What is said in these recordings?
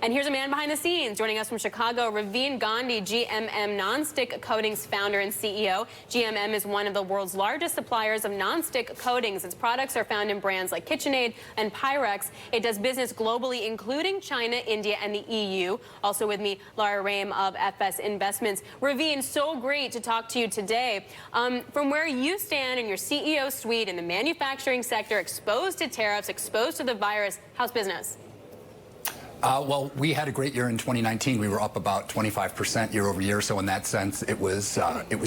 And here's a man behind the scenes joining us from Chicago, Ravin Gandhi, GMM Nonstick Coatings founder and CEO. GMM is one of the world's largest suppliers of nonstick coatings. Its products are found in brands like KitchenAid and Pyrex. It does business globally, including China, India, and the EU. Also with me, Laura Rame of FS Investments. Ravin, so great to talk to you today. From where you stand in your CEO suite in the manufacturing sector, exposed to tariffs, exposed to the virus, how's business? Well, we had a great year in 2019. We were up about 25% year over year. So in that sense, it was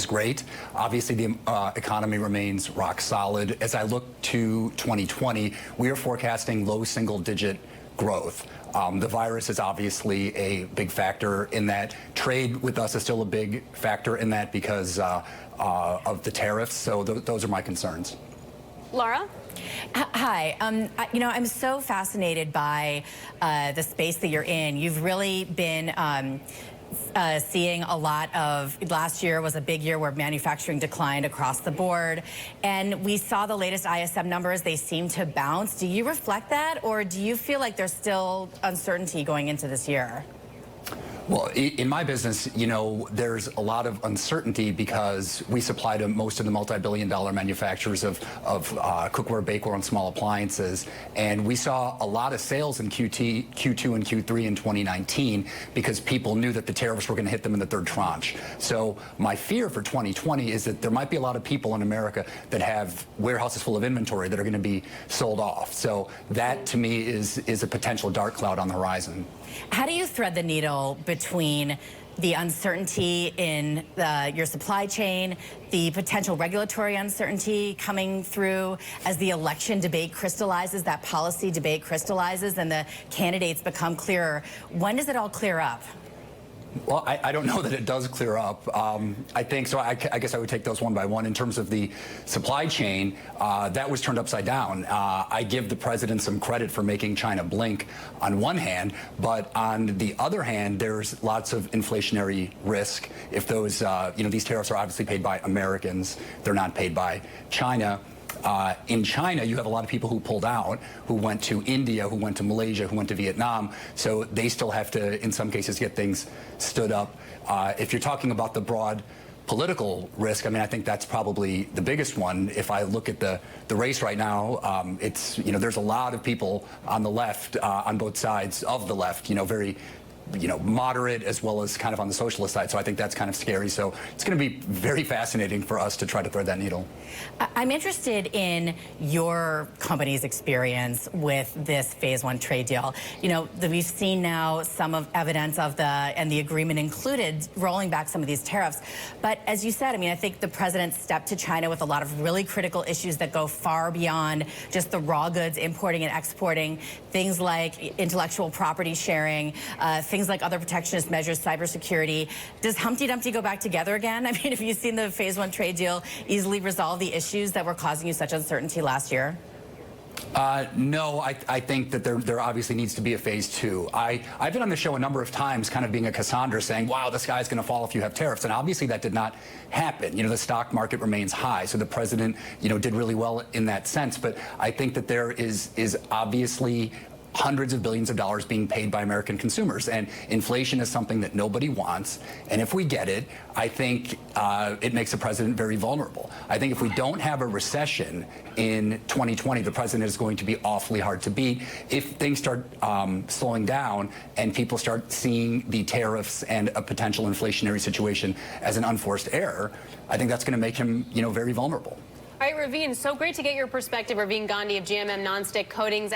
great. Obviously, the economy remains rock solid. As I look to 2020, we are forecasting low single-digit growth. The virus is obviously a big factor in that. Trade with us is still a big factor in that because of the tariffs. So those are my concerns. Laura? Hi. I'm so fascinated by the space that you're in. You've really been seeing a lot of, last year was a big year where manufacturing declined across the board. And we saw the latest ISM numbers. They seem to bounce. Do you reflect that, or do you feel like there's still uncertainty going into this year? Well, in my business, there's a lot of uncertainty because we supply to most of the multi-billion-dollar manufacturers of cookware, bakeware, and small appliances. And we saw a lot of sales in Q2 and Q3 in 2019 because people knew that the tariffs were going to hit them in the third tranche. So my fear for 2020 is that there might be a lot of people in America that have warehouses full of inventory that are going to be sold off. So that, to me, is a potential dark cloud on the horizon. How do you thread the needle between the uncertainty in your supply chain, the potential regulatory uncertainty coming through as the election debate crystallizes, that policy debate crystallizes, and the candidates become clearer? When does it all clear up? Well, I don't know that it does clear up. I think so. I guess I would take those one by one. In terms of the supply chain, that was turned upside down. I give the president some credit for making China blink on one hand, but on the other hand, there's lots of inflationary risk. If those, these tariffs are obviously paid by Americans, they're not paid by China. In China, you have a lot of people who pulled out, who went to India, who went to Malaysia, who went to Vietnam. So they still have to, in some cases, get things stood up. If you're talking about the broad political risk, I think that's probably the biggest one. If I look at the race right now, there's a lot of people on the left, on both sides of the left, very moderate as well as kind of on the socialist side. So I think that's kind of scary. So it's going to be very fascinating for us to try to thread that needle. I'm interested in your company's experience with this phase one trade deal. We've seen now some of evidence of the agreement included rolling back some of these tariffs. But as you said, I think the president stepped to China with a lot of really critical issues that go far beyond just the raw goods importing and exporting, things like intellectual property sharing, things like other protectionist measures, cybersecurity. Does Humpty Dumpty go back together again? Have you seen the phase one trade deal easily resolve the issues that were causing you such uncertainty last year? No, I think that there obviously needs to be a phase two. I've been on the show a number of times kind of being a Cassandra saying, wow, the sky's going to fall if you have tariffs. And obviously that did not happen. The stock market remains high. So the president, did really well in that sense. But I think that there is obviously hundreds of billions of dollars being paid by American consumers. And inflation is something that nobody wants. And if we get it, I think it makes the president very vulnerable. I think if we don't have a recession in 2020, the president is going to be awfully hard to beat. If things start slowing down and people start seeing the tariffs and a potential inflationary situation as an unforced error, I think that's going to make him, very vulnerable. All right, Ravin, so great to get your perspective. Ravin Gandhi of GMM Nonstick Coatings.